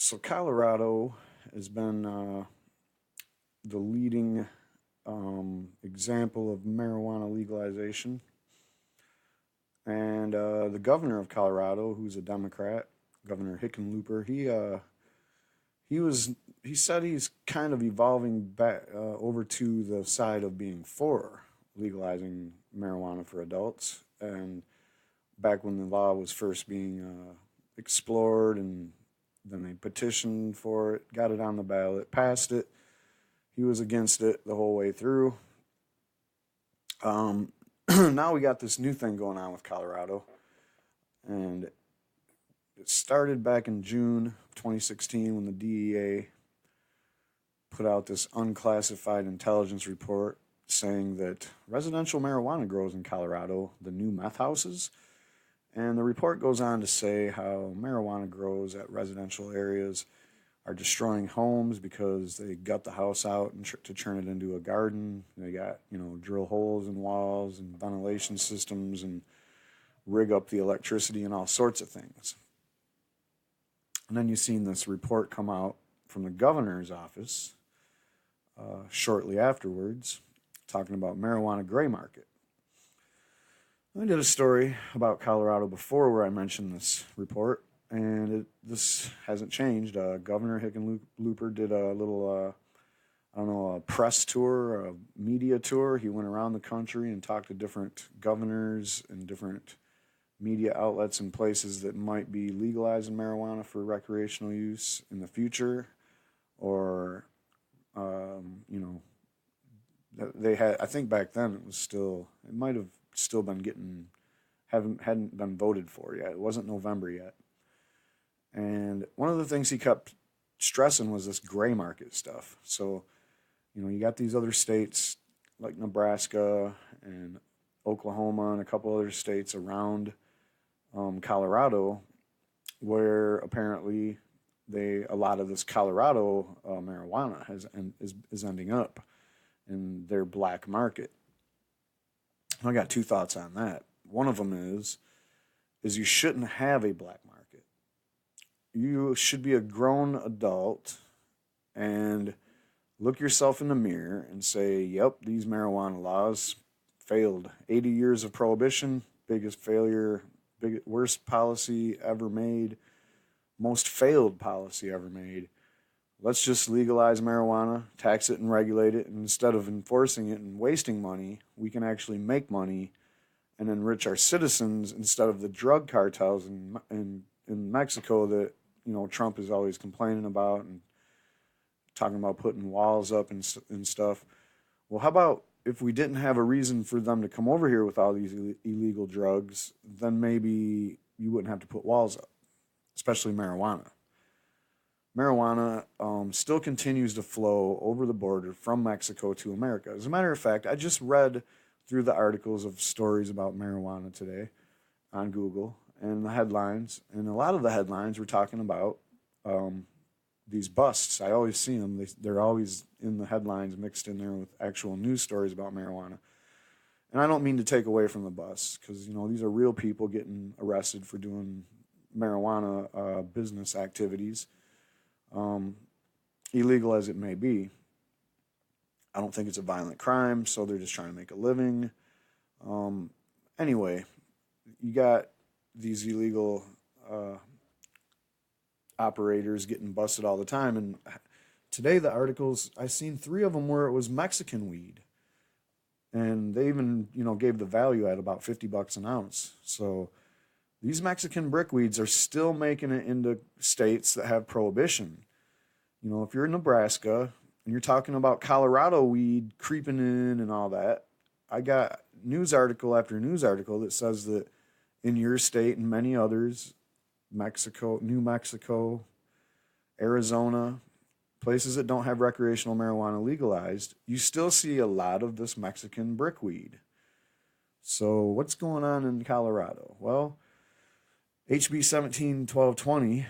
So Colorado has been the leading example of marijuana legalization, and the governor of Colorado, who's a Democrat, Governor Hickenlooper, he said he's kind of evolving back over to the side of being for legalizing marijuana for adults, and back when the law was first being explored, and then they petitioned for it, got it on the ballot, passed it. He was against it the whole way through. Um, Now we got this new thing going on with Colorado, and it started back in June of 2016 when the DEA put out this unclassified intelligence report saying that residential marijuana grows in Colorado, the new meth houses. And the report goes on to say how marijuana grows at residential areas are destroying homes because they gut the house out and to turn it into a garden. They got, drill holes in walls and ventilation systems and rig up the electricity and all sorts of things. And then you've seen this report come out from the governor's office shortly afterwards talking about marijuana gray market. I did a story about Colorado before where I mentioned this report, and this hasn't changed. Governor Hickenlooper did a little, a press tour, a media tour. He went around the country and talked to different governors and different media outlets and places that might be legalizing marijuana for recreational use in the future, or, they had. I think back then it might have still been hadn't been voted for yet. It wasn't November yet. And one of the things he kept stressing was this gray market stuff. So, you got these other states like Nebraska and Oklahoma and a couple other states around Colorado where apparently a lot of this Colorado marijuana is ending up in their black market. I got two thoughts on that. One of them is you shouldn't have a black market. You should be a grown adult and look yourself in the mirror and say, yep, these marijuana laws failed. 80 years of prohibition, biggest failure, worst policy ever made, most failed policy ever made. Let's just legalize marijuana, tax it and regulate it, and instead of enforcing it and wasting money, we can actually make money and enrich our citizens instead of the drug cartels in Mexico that Trump is always complaining about and talking about putting walls up and stuff. Well, how about if we didn't have a reason for them to come over here with all these illegal drugs, then maybe you wouldn't have to put walls up, especially marijuana. Marijuana still continues to flow over the border from Mexico to America. As a matter of fact, I just read through the articles of stories about marijuana today on Google and the headlines, and a lot of the headlines were talking about these busts. I always see them. They're always in the headlines mixed in there with actual news stories about marijuana. And I don't mean to take away from the busts because, these are real people getting arrested for doing marijuana business activities. Illegal as it may be. I don't think it's a violent crime, so they're just trying to make a living. Anyway, you got these illegal operators getting busted all the time, and today the articles, I seen 3 of them where it was Mexican weed, and they even gave the value at about $50 an ounce. So these Mexican brickweeds are still making it into states that have prohibition. If you're in Nebraska and you're talking about Colorado weed creeping in and all that, I got news article after news article that says that in your state and many others, Mexico, New Mexico, Arizona, places that don't have recreational marijuana legalized, you still see a lot of this Mexican brickweed. So what's going on in Colorado? Well, HB 17-1220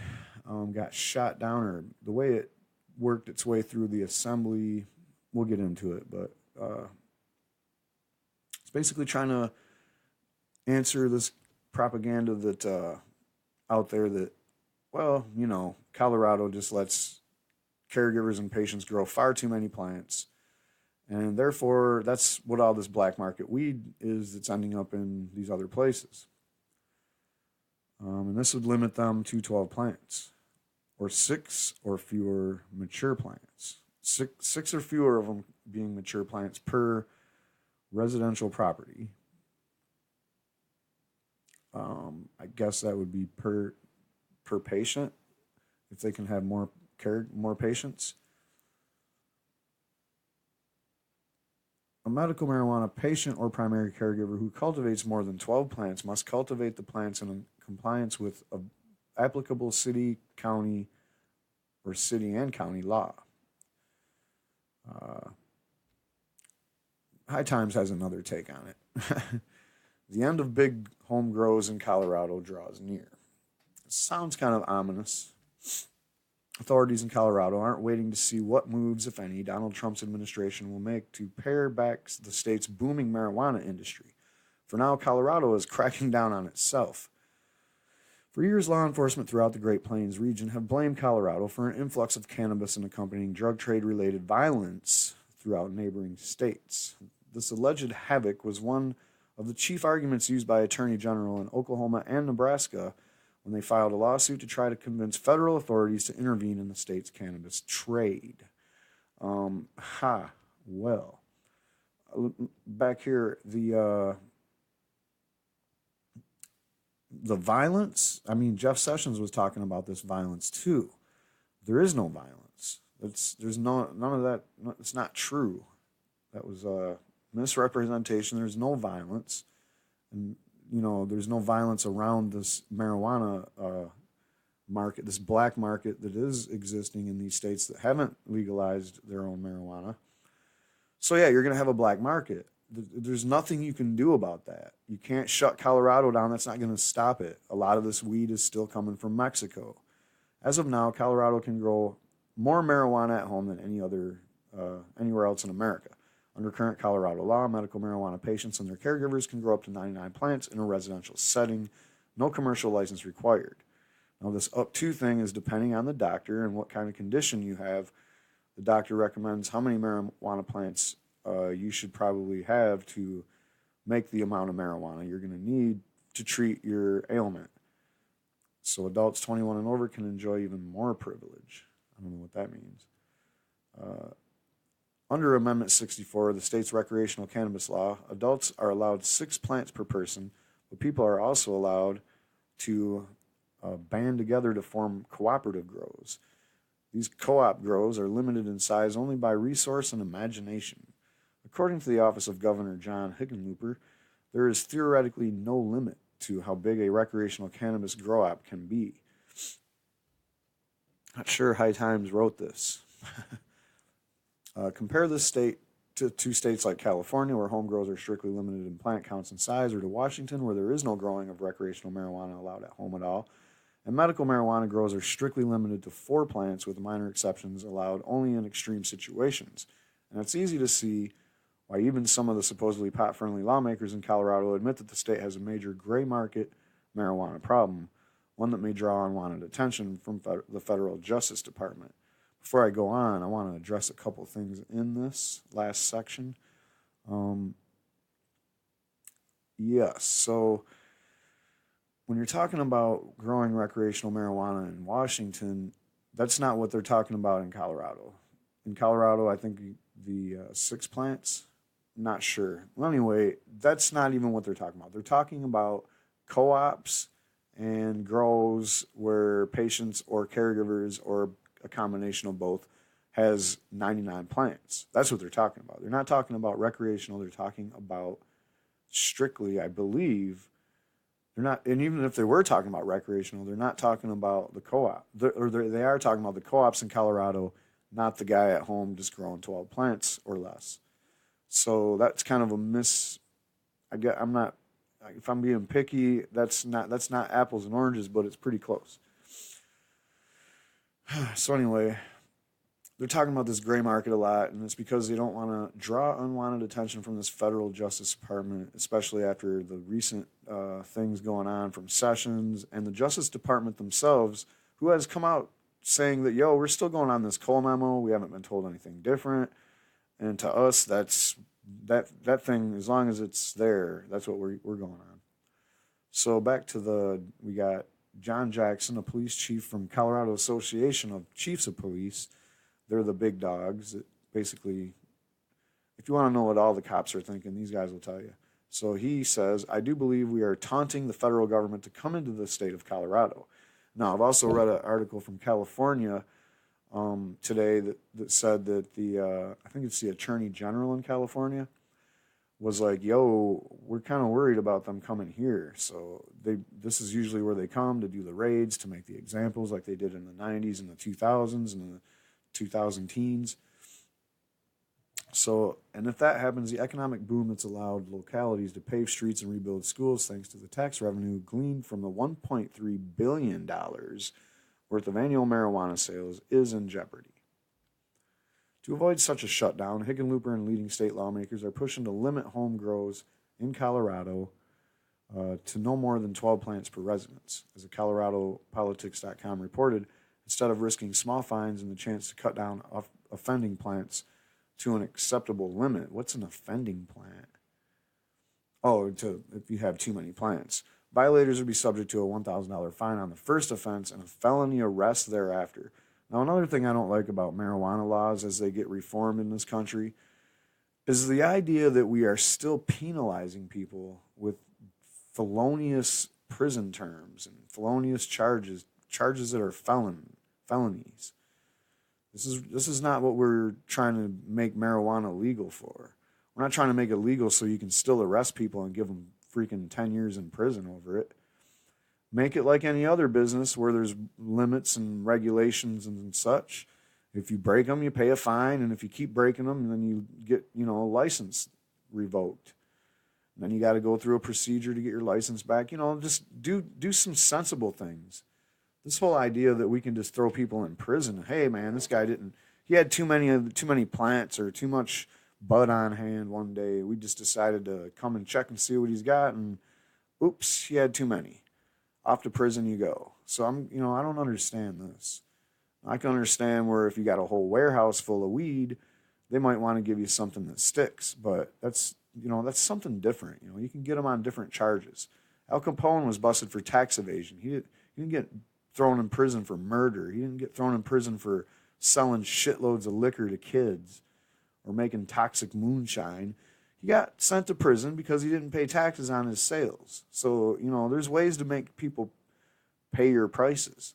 got shot down, or the way it worked its way through the assembly, we'll get into it, but it's basically trying to answer this propaganda that out there that well, Colorado just lets caregivers and patients grow far too many plants. And therefore, that's what all this black market weed is that's ending up in these other places. And this would limit them to 12 plants, or 6 or fewer mature plants. Six or fewer of them being mature plants per residential property. I guess that would be per patient if they can have more patients. A medical marijuana patient or primary caregiver who cultivates more than 12 plants must cultivate the plants in compliance with applicable city, county, or city and county law. High Times has another take on it. The end of big home grows in Colorado draws near. It sounds kind of ominous. Authorities in Colorado aren't waiting to see what moves, if any, Donald Trump's administration will make to pare back the state's booming marijuana industry. For now, Colorado is cracking down on itself. For years, law enforcement throughout the Great Plains region have blamed Colorado for an influx of cannabis and accompanying drug trade-related violence throughout neighboring states. This alleged havoc was one of the chief arguments used by Attorney General in Oklahoma and Nebraska when they filed a lawsuit to try to convince federal authorities to intervene in the state's cannabis trade. Well, back here, the violence. I mean, Jeff Sessions was talking about this violence too. There is no violence. There's none of that. It's not true. That was a misrepresentation. There's no violence, and there's no violence around this marijuana market, this black market that is existing in these states that haven't legalized their own marijuana. So yeah, you're going to have a black market. There's nothing you can do about that. You can't shut Colorado down. That's not going to stop it. A lot of this weed is still coming from Mexico. As of now, Colorado can grow more marijuana at home than anywhere else in America. Under current Colorado law, medical marijuana patients and their caregivers can grow up to 99 plants in a residential setting. No commercial license required. Now, this up to thing is depending on the doctor and what kind of condition you have. The doctor recommends how many marijuana plants you should probably have to make the amount of marijuana you're going to need to treat your ailment. So adults 21 and over can enjoy even more privilege. I don't know what that means. Under Amendment 64 of the state's recreational cannabis law, adults are allowed 6 plants per person, but people are also allowed to band together to form cooperative grows. These co-op grows are limited in size only by resource and imagination. According to the Office of Governor John Hickenlooper, there is theoretically no limit to how big a recreational cannabis grow-op can be. Not sure High Times wrote this. Compare this state to 2 states like California, where home grows are strictly limited in plant counts and size, or to Washington, where there is no growing of recreational marijuana allowed at home at all. And medical marijuana grows are strictly limited to 4 plants, with minor exceptions allowed only in extreme situations. And it's easy to see why even some of the supposedly pot-friendly lawmakers in Colorado admit that the state has a major gray market marijuana problem, one that may draw unwanted attention from the federal Justice Department. Before I go on, I want to address a couple things in this last section. Yes, so when you're talking about growing recreational marijuana in Washington, that's not what they're talking about in Colorado. In Colorado, I think the 6 plants, not sure. Well, anyway, that's not even what they're talking about. They're talking about co-ops and grows where patients or caregivers or a combination of both has 99 plants. That's what they're talking about. They're not talking about recreational. They're talking about strictly, I believe, they're not, and even if they were talking about recreational, they're not talking about the co-op. They are talking about the co-ops in Colorado, not the guy at home just growing 12 plants or less. So that's kind of a I'm not, if I'm being picky, that's not apples and oranges, but it's pretty close. So anyway, they're talking about this gray market a lot, and it's because they don't want to draw unwanted attention from this federal Justice Department, especially after the recent things going on from Sessions and the Justice Department themselves, who has come out saying that, yo, we're still going on this Cole memo. We haven't been told anything different. And to us, that's that thing, as long as it's there, that's what we're going on. So back to we got John Jackson, a police chief from Colorado Association of Chiefs of Police. They're the big dogs. Basically, if you want to know what all the cops are thinking, these guys will tell you. So he says, I do believe we are taunting the federal government to come into the state of Colorado. Now, I've also read an article from California today that said that I think it's the Attorney General in California, was like, yo, we're kind of worried about them coming here. So this is usually where they come to do the raids, to make the examples like they did in the 90s and the 2000s and the 2000 teens. So, and if that happens, the economic boom that's allowed localities to pave streets and rebuild schools thanks to the tax revenue gleaned from the $1.3 billion worth of annual marijuana sales is in jeopardy. To avoid such a shutdown, Hickenlooper and leading state lawmakers are pushing to limit home grows in Colorado to no more than 12 plants per residence. As a ColoradoPolitics.com reported, instead of risking small fines and the chance to cut down offending plants to an acceptable limit. What's an offending plant? Oh, if you have too many plants. Violators would be subject to a $1,000 fine on the first offense and a felony arrest thereafter. Now, another thing I don't like about marijuana laws as they get reformed in this country is the idea that we are still penalizing people with felonious prison terms and felonious charges that are felonies. This is not what we're trying to make marijuana legal for. We're not trying to make it legal so you can still arrest people and give them freaking 10 years in prison over it. Make it like any other business where there's limits and regulations and such. If you break them, you pay a fine, and if you keep breaking them, then you get, a license revoked. And then you got to go through a procedure to get your license back. Just do some sensible things. This whole idea that we can just throw people in prison. Hey, man, this guy he had too many plants or too much bud on hand one day. We just decided to come and check and see what he's got, and oops, he had too many. Off to prison you go. So I don't understand this. I can understand where if you got a whole warehouse full of weed, they might want to give you something that sticks, but that's something different. You can get them on different charges. Al Capone was busted for tax evasion. He didn't get thrown in prison for murder. He didn't get thrown in prison for selling shitloads of liquor to kids or making toxic moonshine. He got sent to prison because he didn't pay taxes on his sales. So, there's ways to make people pay your prices.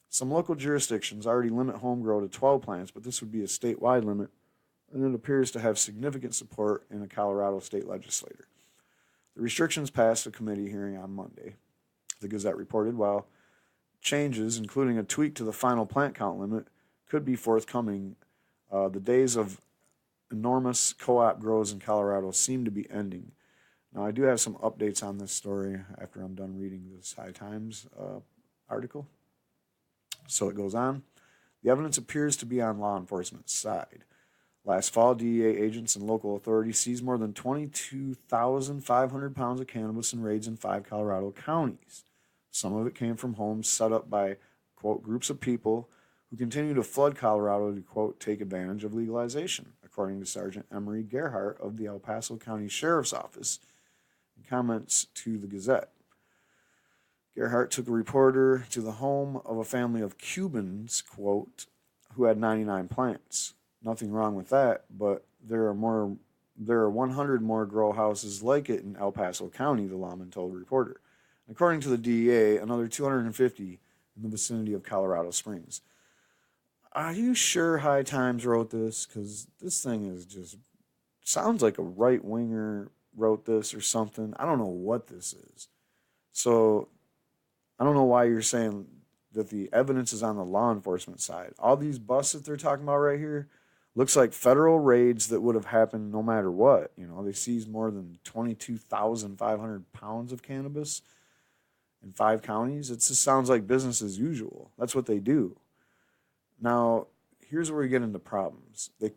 Some local jurisdictions already limit home grow to 12 plants, but this would be a statewide limit, and it appears to have significant support in a Colorado state legislature. The restrictions passed a committee hearing on Monday. The Gazette reported, while changes, including a tweak to the final plant count limit, could be forthcoming, the days of enormous co-op grows in Colorado seem to be ending. Now, I do have some updates on this story after I'm done reading this High Times article. So it goes on. The evidence appears to be on law enforcement's side. Last fall, DEA agents and local authorities seized more than 22,500 pounds of cannabis in raids in 5 Colorado counties. Some of it came from homes set up by, quote, groups of people who continue to flood Colorado to, quote, take advantage of legalization, according to Sergeant Emery Gerhart of the El Paso County Sheriff's Office in comments to the Gazette. Gerhart took a reporter to the home of a family of Cubans, quote, who had 99 plants. Nothing wrong with that, but there are 100 more grow houses like it in El Paso County, the lawman told the reporter. According to the DEA, another 250 in the vicinity of Colorado Springs. Are you sure High Times wrote this? Because this thing is just sounds like a right-winger wrote this or something. I don't know what this is. So I don't know why you're saying that the evidence is on the law enforcement side. All these busts that they're talking about right here looks like federal raids that would have happened no matter what. They seized more than 22,500 pounds of cannabis in 5 counties. It just sounds like business as usual. That's what they do. Now, here's where we get into problems. They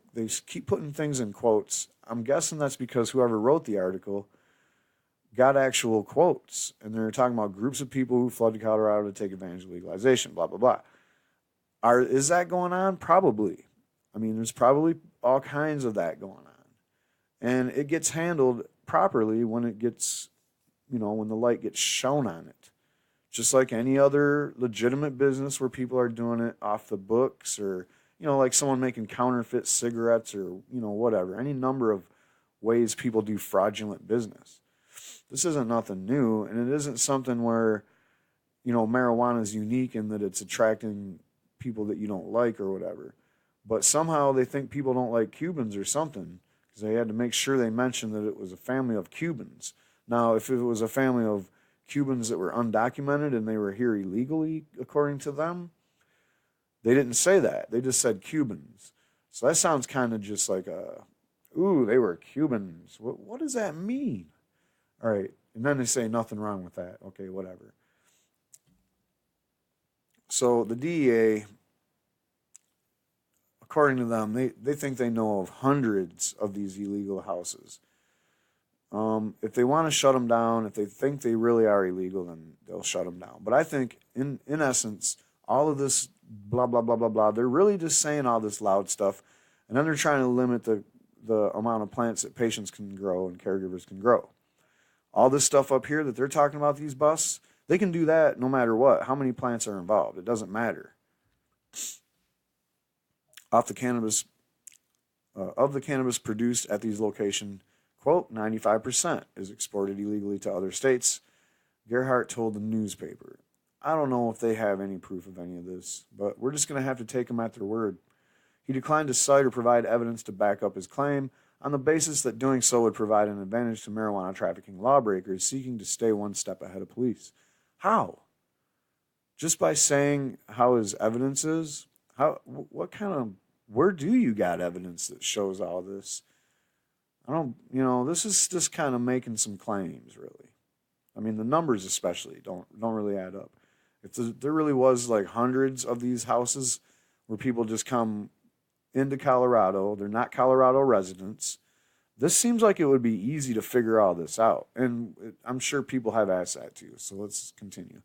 keep putting things in quotes. I'm guessing that's because whoever wrote the article got actual quotes, and they're talking about groups of people who flooded Colorado to take advantage of legalization, blah, blah, blah. Is that going on? Probably. I mean, there's probably all kinds of that going on. And it gets handled properly when it gets, when the light gets shown on it. Just like any other legitimate business where people are doing it off the books, or, like someone making counterfeit cigarettes, or, whatever. Any number of ways people do fraudulent business. This isn't nothing new, and it isn't something where, marijuana is unique in that it's attracting people that you don't like or whatever. But somehow they think people don't like Cubans or something, because they had to make sure they mentioned that it was a family of Cubans. Now, if it was a family of Cubans that were undocumented and they were here illegally, according to them, they didn't say that. They just said Cubans. So that sounds kind of just like ooh, they were Cubans. What does that mean? All right. And then they say nothing wrong with that. Okay, whatever. So the DEA, according to them, they think they know of hundreds of these illegal houses. If they want to shut them down, if they think they really are illegal, then they'll shut them down. But I think, in essence, all of this blah, blah, blah, blah, blah, they're really just saying all this loud stuff, and then they're trying to limit the amount of plants that patients can grow and caregivers can grow. All this stuff up here that they're talking about, these busts, they can do that no matter what, how many plants are involved. It doesn't matter. Of the cannabis produced at these locations, quote, 95% is exported illegally to other states, Gerhardt told the newspaper. I don't know if they have any proof of any of this, but we're just going to have to take them at their word. He declined to cite or provide evidence to back up his claim on the basis that doing so would provide an advantage to marijuana trafficking lawbreakers seeking to stay one step ahead of police. How? Just by saying how his evidence is? Where do you got evidence that shows all this? This is just kind of making some claims, really. I mean, the numbers especially don't really add up. If there really was like hundreds of these houses where people just come into Colorado, they're not Colorado residents, this seems like it would be easy to figure all this out. And I'm sure people have asked that too, so let's continue.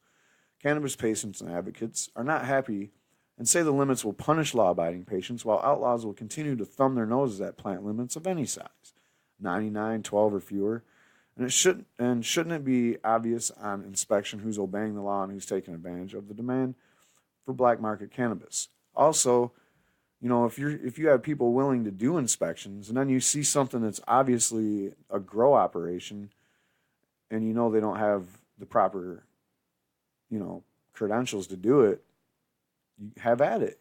Cannabis patients and advocates are not happy and say the limits will punish law-abiding patients, while outlaws will continue to thumb their noses at plant limits of any size, 99, 12, or fewer. And shouldn't it be obvious on inspection who's obeying the law and who's taking advantage of the demand for black market cannabis? Also, if you have people willing to do inspections, and then you see something that's obviously a grow operation, and they don't have the proper, credentials to do it, you have at it,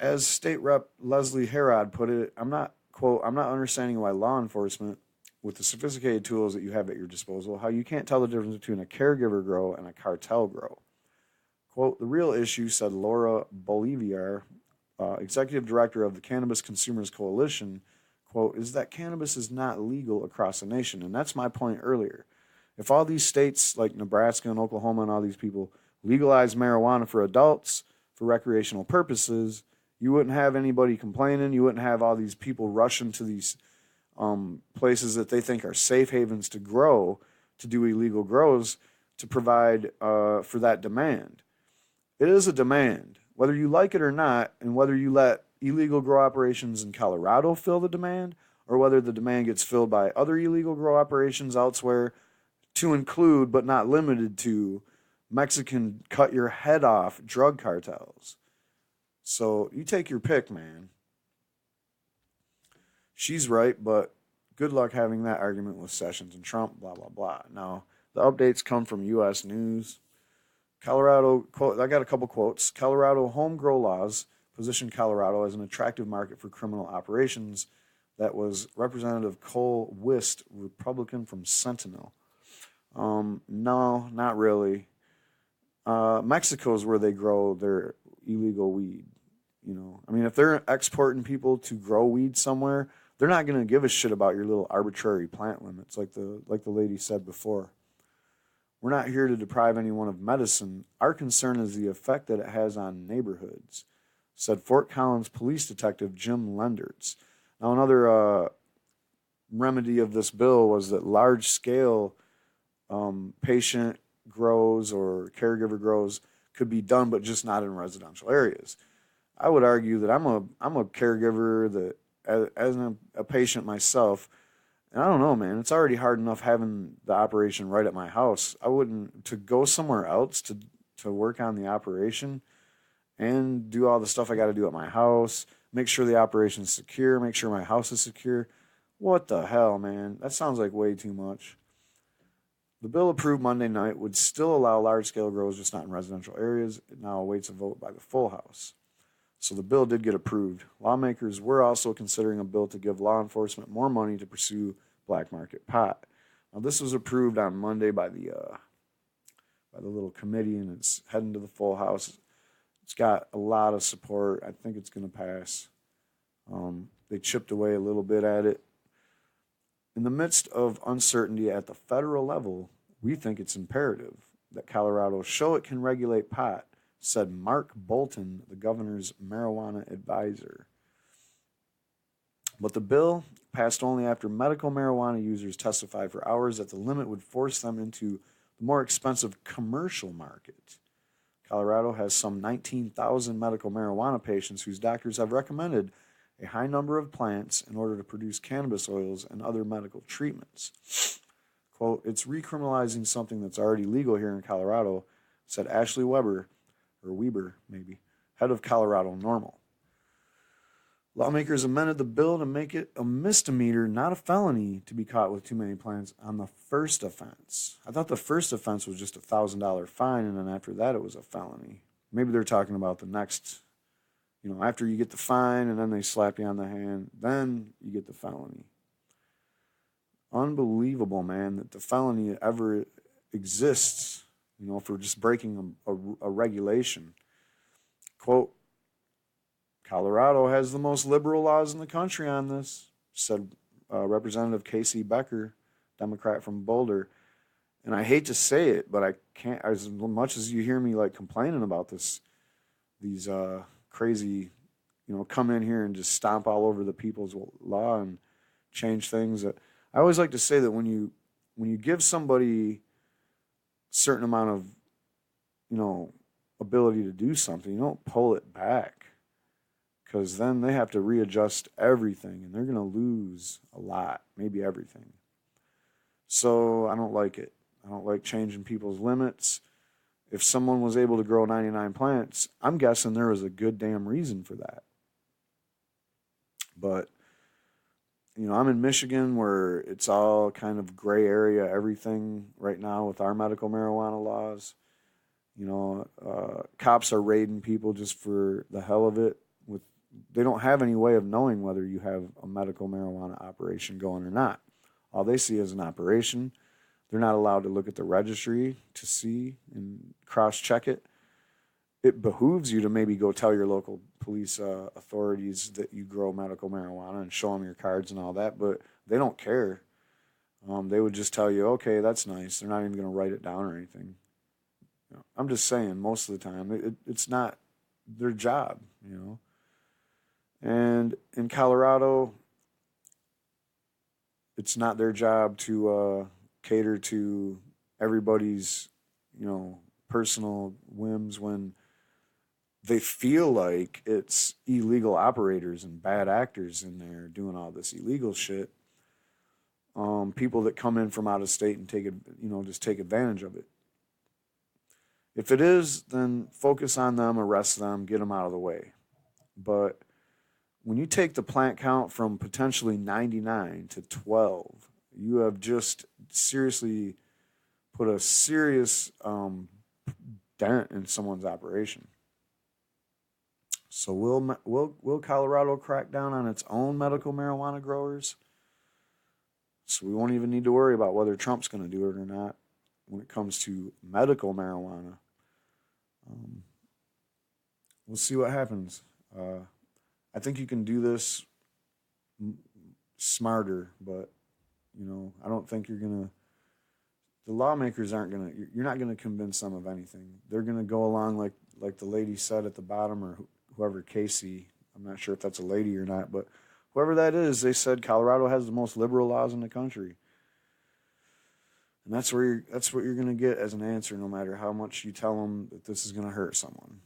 As State Rep Leslie Herod put it, I'm not understanding why law enforcement, with the sophisticated tools that you have at your disposal, how you can't tell the difference between a caregiver grow and a cartel grow. Quote, the real issue, said Laura Bolivar, executive director of the Cannabis Consumers Coalition, quote, is that cannabis is not legal across the nation. And that's my point earlier. If all these states like Nebraska and Oklahoma and all these people legalize marijuana for adults for recreational purposes, you wouldn't have anybody complaining. You wouldn't have all these people rushing to these places that they think are safe havens to grow, to do illegal grows, to provide for that demand. It is a demand, whether you like it or not, and whether you let illegal grow operations in Colorado fill the demand, or whether the demand gets filled by other illegal grow operations elsewhere, to include, but not limited to, Mexican cut your head off drug cartels. So you take your pick, man. She's right, but good luck having that argument with Sessions and Trump, blah, blah, blah. Now, the updates come from U.S. News. Colorado, quote, I got a couple quotes. Colorado home grow laws position Colorado as an attractive market for criminal operations. That was Representative Cole Wist, Republican from Sentinel. No, not really. Mexico's where they grow their illegal weed. If they're exporting people to grow weed somewhere, they're not going to give a shit about your little arbitrary plant limits, like the lady said before. We're not here to deprive anyone of medicine. Our concern is the effect that it has on neighborhoods, said Fort Collins Police Detective Jim Lendertz. Now, another remedy of this bill was that large-scale patient grows or caregiver grows could be done, but just not in residential areas. I would argue that I'm a caregiver that as a patient myself, and I don't know, man, it's already hard enough having the operation right at my house. I wouldn't to go somewhere else to work on the operation and do all the stuff I got to do at my house, make sure the operation's secure, make sure my house is secure. What the hell, man? That sounds like way too much. The bill approved Monday night would still allow large-scale grows, just not in residential areas. It now awaits a vote by the full House. So the bill did get approved. Lawmakers were also considering a bill to give law enforcement more money to pursue black market pot. Now this was approved on Monday by the little committee, and it's heading to the full House. It's got a lot of support. I think it's going to pass. They chipped away a little bit at it. In the midst of uncertainty at the federal level, we think it's imperative that Colorado show it can regulate pot, said Mark Bolton, the governor's marijuana advisor. But the bill passed only after medical marijuana users testified for hours that the limit would force them into the more expensive commercial market. Colorado has some 19,000 medical marijuana patients whose doctors have recommended a high number of plants in order to produce cannabis oils and other medical treatments. Quote, it's recriminalizing something that's already legal here in Colorado, said Ashley Weber, or Weber maybe, head of Colorado NORML. Lawmakers amended the bill to make it a misdemeanor, not a felony, to be caught with too many plants on the first offense. I thought the first offense was just a $1,000 fine, and then after that it was a felony. Maybe they're talking about the next, after you get the fine and then they slap you on the hand, then you get the felony. Unbelievable, man, that the felony ever exists, for just breaking a regulation. Quote, Colorado has the most liberal laws in the country on this, said Representative Casey Becker, Democrat from Boulder. And I hate to say it, but I can't, as much as you hear me complaining about these crazy, come in here and just stomp all over the people's law and change things. I always like to say that when you give somebody a certain amount of, ability to do something, you don't pull it back, because then they have to readjust everything and they're going to lose a lot, maybe everything. So I don't like it. I don't like changing people's limits. If someone was able to grow 99 plants, I'm guessing there was a good damn reason for that. But, I'm in Michigan where it's all kind of gray area, everything right now with our medical marijuana laws. Cops are raiding people just for the hell of it. They don't have any way of knowing whether you have a medical marijuana operation going or not. All they see is an operation. They're not allowed to look at the registry to see and cross-check it. It behooves you to maybe go tell your local police authorities that you grow medical marijuana and show them your cards and all that, but they don't care. They would just tell you, okay, that's nice. They're not even going to write it down or anything. I'm just saying, most of the time, it's not their job, And in Colorado, it's not their job to cater to everybody's, personal whims when they feel like it's illegal operators and bad actors in there doing all this illegal shit. People that come in from out of state and just take advantage of it. If it is, then focus on them, arrest them, get them out of the way. But when you take the plant count from potentially 99 to 12, you have just seriously put a serious dent in someone's operation. So will Colorado crack down on its own medical marijuana growers? So we won't even need to worry about whether Trump's going to do it or not when it comes to medical marijuana. We'll see what happens. I think you can do this smarter, but, I don't think the lawmakers you're not going to convince them of anything. They're going to go along like the lady said at the bottom, or whoever, Casey, I'm not sure if that's a lady or not, but whoever that is, they said Colorado has the most liberal laws in the country. And that's what you're going to get as an answer, no matter how much you tell them that this is going to hurt someone.